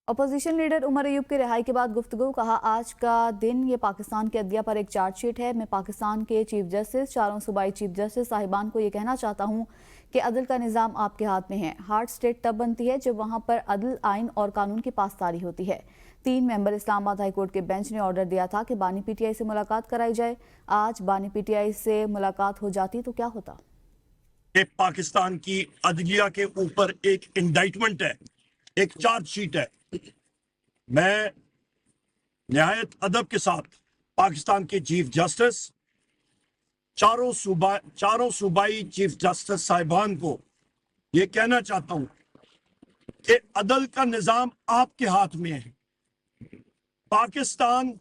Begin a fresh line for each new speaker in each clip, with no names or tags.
Opposition leader Umar Ayub की रिहाई के बाद गुफ्तगू, कहा आज का दिन ये पाकिस्तान की अदलिया पर एक चार्जशीट है। मैं पाकिस्तान के चीफ जस्टिस, चारों सूबाई चीफ जस्टिस साहिबान को ये कहना चाहता हूँ कि अदल का निज़ाम आपके हाथ में है। हार्ड स्टेट तब बनती है जब वहाँ पर अदल, आइन और कानून की पासदारी होती है। 3 मेंबर इस्लामाबाद हाईकोर्ट के बेंच ने ऑर्डर दिया था कि बानी पीटीआई से मुलाकात कराई जाए। आज बानी पीटीआई से मुलाकात हो जाती तो क्या होता?
पाकिस्तान की अदलिया के ऊपर एक इंडाइटमेंट है, एक चार्जशीट है। मैं निहायत अदब के साथ पाकिस्तान के चीफ जस्टिस, चारों सूबाई चीफ जस्टिस साहिबान को यह कहना चाहता हूं कि अदल का निजाम आपके हाथ में है। पाकिस्तान,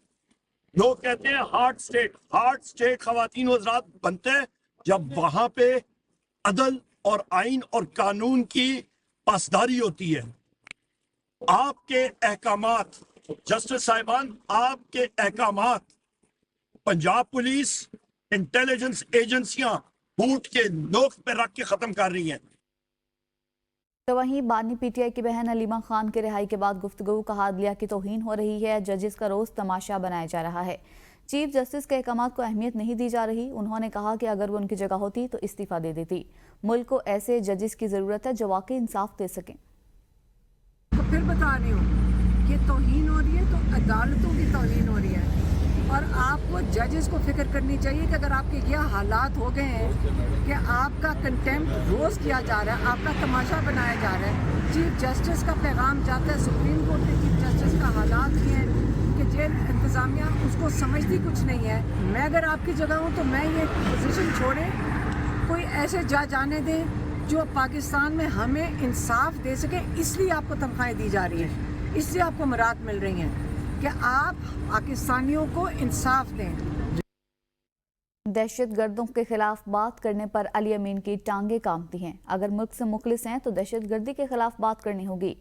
लोग कहते हैं हार्ड स्टेट खवातीन हज़रात बनते हैं जब वहां पे अदल और आइन और कानून की पासदारी होती है। आपके अहकामात, जस्टिस साहिबान, आपके अहकामात पंजाब पुलिस, इंटेलिजेंस एजेंसियां बूट के नोक पे रख के खत्म कर रही हैं।
तो वहीं बानी पीटीआई की बहन अलीमा खान के रिहाई के बाद गुफ्तगू, कहा अदलिया की तौहीन हो रही है, जजेस का रोज तमाशा बनाया जा रहा है। चीफ जस्टिस के अहकाम को अहमियत नहीं दी जा रही। उन्होंने कहा कि अगर वो उनकी जगह होती तो इस्तीफा दे देती। मुल्क को ऐसे जजेस की जरूरत है जो वाकई इंसाफ दे सकें।
तो फिर बता रही हूँ कि तौहीन हो रही है तो अदालतों की तौहीन हो रही है, और आपको जजेस को फिक्र करनी चाहिए कि अगर आपके यह हालात हो गए हैं कि आपका कंटेम्प्ट रोज़ किया जा रहा है, आपका तमाशा बनाया जा रहा है, चीफ जस्टिस का पैगाम जाता है सुप्रीम कोर्ट के चीफ जस्टिस का हालात ये हैं कि जेल इंतज़ामिया उसको समझती कुछ नहीं है। मैं अगर आपकी जगह हूँ तो मैं ये पोजीशन छोड़े कोई ऐसे जज आने दें जो पाकिस्तान में हमें इंसाफ दे सके। इसलिए आपको तनख्वाहें दी जा रही हैं, इसलिए आपको मराद मिल रही हैं कि आप पाकिस्तानियों को इंसाफ दें।
दहशत गर्दों के खिलाफ बात करने पर अली अमीन की टांगे कांपती हैं। अगर मुल्क से मुखलिस हैं तो दहशत गर्दी के खिलाफ बात करनी होगी।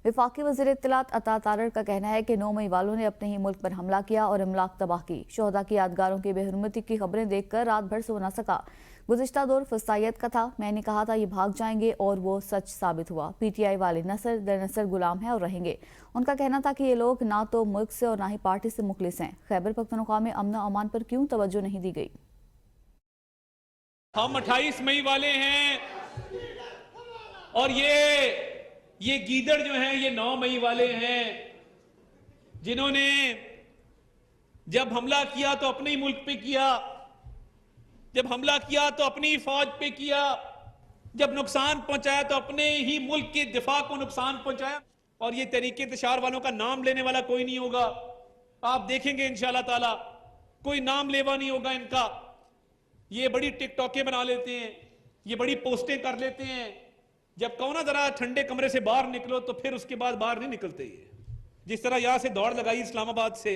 वफाकी वज़ीर इत्तलात अता तारर का कहना है कि 9 मई वालों ने अपने ही मुल्क पर हमला किया और इमलाक तबाह की। शोहदा की यादगारों की बेहरमती की खबरें देखकर रात भर सो न सका। गुज़िश्ता दौर फसायत का था, मैंने कहा था ये भाग जाएंगे और वो सच साबित हुआ। पीटीआई वाले नस्ल दर नस्ल गुलाम हैं और रहेंगे। उनका कहना था कि ये लोग ना तो मुल्क से और ना ही पार्टी से मुखलिस हैं। खैबर पख्तूनख्वा में अमन और अमान पर क्यों तवज्जो नहीं दी गई?
हम 28 मई वाले हैं और ये गीदड़ जो हैं ये 9 मई वाले हैं, जिन्होंने जब हमला किया तो अपने ही मुल्क पे किया, जब हमला किया तो अपनी ही फौज पे किया, जब नुकसान पहुंचाया तो अपने ही मुल्क के दिफा को नुकसान पहुंचाया। और ये तहरीक इंतशार वालों का नाम लेने वाला कोई नहीं होगा। आप देखेंगे इंशाल्लाह ताला कोई नाम लेवा नहीं होगा इनका। ये बड़ी टिकटॉकें बना लेते हैं, ये बड़ी पोस्टें कर लेते हैं। जब कहो ना जरा ठंडे कमरे से बाहर निकलो तो फिर उसके बाद बाहर नहीं निकलते। ये जिस तरह यहां से दौड़ लगाई इस्लामाबाद से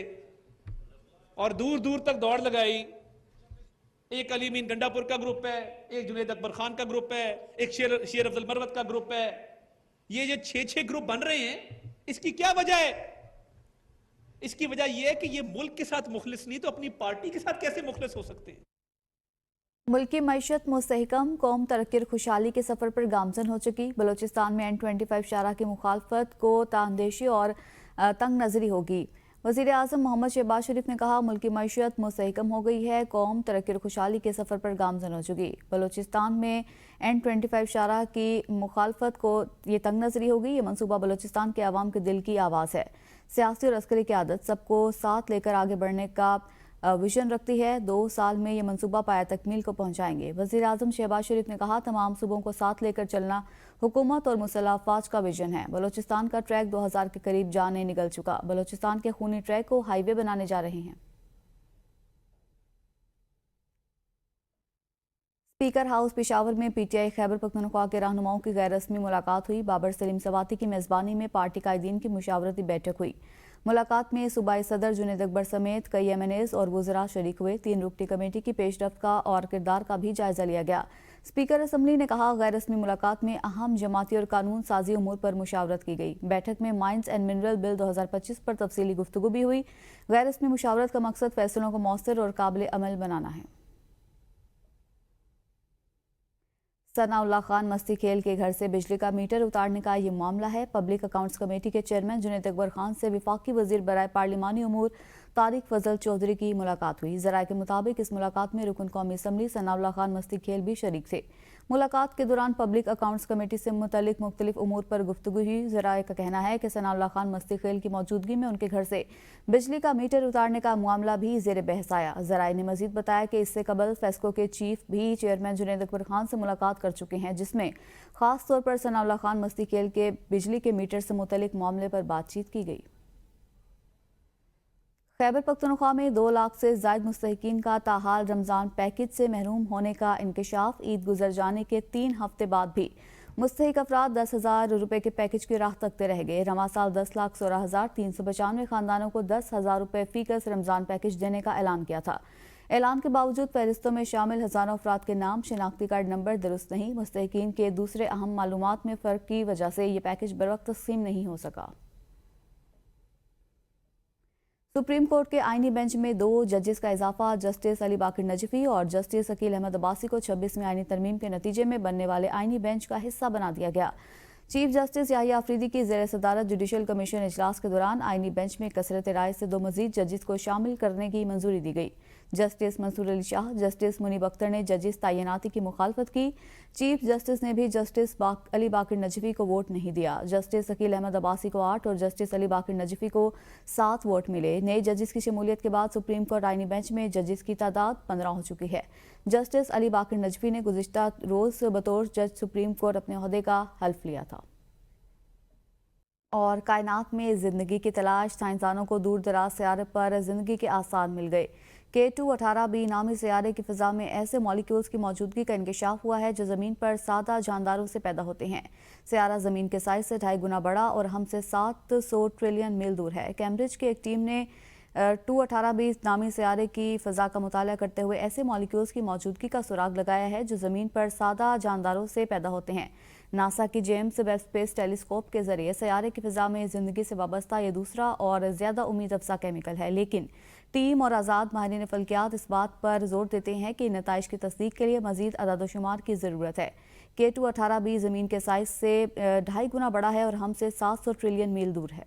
और दूर दूर तक दौड़ लगाई। एक अली अमीन गंडापुर का ग्रुप है, एक जुनैद अकबर खान का ग्रुप है, एक शेर अफजल मरवत का ग्रुप है। ये 6 ग्रुप बन रहे हैं, इसकी क्या वजह है? इसकी वजह यह है कि ये मुल्क के साथ मुखलिस नहीं तो अपनी पार्टी के साथ कैसे मुखलिस हो सकते हैं।
मुल्की मईशत मुस्तहकम, कौम तरक्की और खुशहाली के सफर पर गामजन हो चुकी। बलोचिस्तान में N25 शारा की मुखालफत को तांदेशी और तंग नजरी होगी। वज़ीर आज़म मोहम्मद शहबाज शरीफ ने कहा मुल्की मईशत मुस्तहकम हो गई है, कौम तरक्की और खुशहाली के सफर पर गामजन हो चुकी। बलोचिस्तान में N25 शारा की मुखालफत को ये तंग नजरी होगी। ये मनसूबा बलोचिस्तान के अवाम के दिल की आवाज़ है। सियासी और अस्करी क़यादत सबको साथ लेकर आगे बढ़ने का विजन रखती है। 2 साल में ये मंसूबा पाया तकमील को पहुंचाएंगे। वज़ीर आज़म शहबाज शरीफ ने कहा तमाम सूबों को साथ लेकर चलना हुकूमत और मुसल्लह अफवाज का विजन है। बलोचिस्तान का ट्रैक 2000 के करीब जाने निकल चुका। बलोचिस्तान के खूनी ट्रैक को हाईवे बनाने जा रहे हैं। स्पीकर हाउस पेशावर में पीटीआई खैबर पख्तूनख्वा के रहनुमाओं की गैर रस्मी मुलाकात हुई। बाबर सलीम सवाती की मेज़बानी में पार्टी कायदीन की मुशावरती बैठक हुई। मुलाकात में सूबाई सदर जुनैद अकबर समेत कई MNAs और वज़रा शरीक हुए। 3 रुकनी कमेटी की पेशरफ्त का और किरदार का भी जायजा लिया गया। स्पीकर असम्बली ने कहा गैर रस्मी मुलाकात में अहम जमाती और कानून साजी उमूर पर मुशावरत की गई। बैठक में माइंस एंड मिनरल बिल 2025 पर तफसीली गुफ्तगू भी हुई। गैर रस्मी मुशावरत का मकसद फैसलों को मौसर और काबिल अमल बनाना है। सनाउल्लाह खान मस्ती खेल के घर से बिजली का मीटर उतारने का ये मामला है। पब्लिक अकाउंट्स कमेटी के चेयरमैन जुनैद अकबर खान से वफाकी वजीर बराए पार्लिमानी उमूर तारिक फजल चौधरी की मुलाकात हुई। जराये के मुताबिक इस मुलाकात में रुकन कौमी असम्बली सनाउल्लाह खान मस्ती खेल भी शरीक थे। मुलाकात के दौरान पब्लिक अकाउंट्स कमेटी से मुतल्लिक मुख्तलिफ उमूर पर गुफ्तगू हुई। जराये का कहना है कि सनाउल्लाह खान मस्ती खेल की मौजूदगी में उनके घर से बिजली का मीटर उतारने का मामला भी जेर बहस आया। जराये ने मजीद बताया कि इससे कबल फेस्को के चीफ भी चेयरमैन जुनैद अकबर खान से मुलाकात कर चुके हैं, जिसमें खास तौर पर सनाउल्लाह खान मस्ती खेल के बिजली के मीटर से मुतल्लिक मामले पर बातचीत की गई। खैबर पख्तूनख्वा में 2 लाख से जायद मुस्तहिकीन का ताहाल रमज़ान पैकेज से महरूम होने का इंकशाफ। ईद गुजर जाने के 3 हफ्ते बाद भी मुस्तहिक अफराद 10,000 रुपये के पैकेज की राह तकते रह गए। रवा साल 10,16,395 खानदानों को 10,000 रुपये फीकस रमज़ान पैकेज देने का ऐलान किया था। ऐलान के बावजूद फहरिस्तों में शामिल हज़ारों अफराद के नाम, शिनाख्ती कार्ड नंबर दुरुस्त नहीं। मुस्तहिकीन के दूसरे अहम मालूमात में फ़र्क की वजह से ये पैकेज बरवक्त तस्लीम नहीं हो सका। सुप्रीम कोर्ट के आईनी बेंच में 2 जजेस का इजाफा। जस्टिस अली बाकर नजफी और जस्टिस अकील अहमद अब्बासी को 26वीं आईनी तरमीम के नतीजे में बनने वाले आईनी बेंच का हिस्सा बना दिया गया। चीफ जस्टिस याहिया अफरीदी की ज़ेर सदारत जुडिशल कमीशन इजलास के दौरान आईनी बेंच में कसरत राय से 2 मजीद जजेस को शामिल करने की मंजूरी दी गई। जस्टिस मंसूर अली शाह, जस्टिस मुनीब अख्तर ने जजेस तैनाती की मुखालफत की। चीफ जस्टिस ने भी जस्टिस अली बाकर नजफी को वोट नहीं दिया। जस्टिस अकील अहमद अब्बासी को 8 और जस्टिस अली बाकर नजफी को 7 वोट मिले। नए जजेस की शमूलियत के बाद सुप्रीम कोर्ट आईनी बेंच में जजेस की तादाद 15 हो चुकी है। जस्टिस अली बाकर नजफी ने गुज़िश्ता रोज बतौर जज सुप्रीम कोर्ट अपने ओहदे का हल्फ लिया था। और कायनात में जिंदगी की तलाश, साइंसदानों को दूर दराज सियारे पर जिंदगी के आसार मिल गए। K2-18b नामी सियारे की फ़िज़ा में ऐसे मॉलिक्यूल्स की मौजूदगी का इंकशाफ हुआ है जो ज़मीन पर सादा जानदारों से पैदा होते हैं। सियारा ज़मीन के साइज़ से 2.5 गुना बड़ा और हमसे 700 ट्रिलियन मील दूर है। कैम्ब्रिज की एक टीम ने 218b नामी सियारे की फ़िज़ा का मुताला करते हुए ऐसे मॉलिक्यूल्स की मौजूदगी का सुराग लगाया है जो ज़मीन पर सादा जानदारों से पैदा होते हैं। नासा की जेम्स वेब स्पेस टेलीस्कोप के जरिए सियारे की फ़िज़ा में ज़िंदगी से वाबस्ता ये दूसरा और ज़्यादा उम्मीद अफजा केमिकल है, लेकिन टीम और आज़ाद माहिरीन फ़ल्कियात इस बात पर जोर देते हैं कि नताइज की तस्दीक के लिए मज़ीद अदादोशुमार की ज़रूरत है। K2-18b ज़मीन के साइज़ से 2.5 गुना बड़ा है और हमसे 700 ट्रिलियन मील दूर है।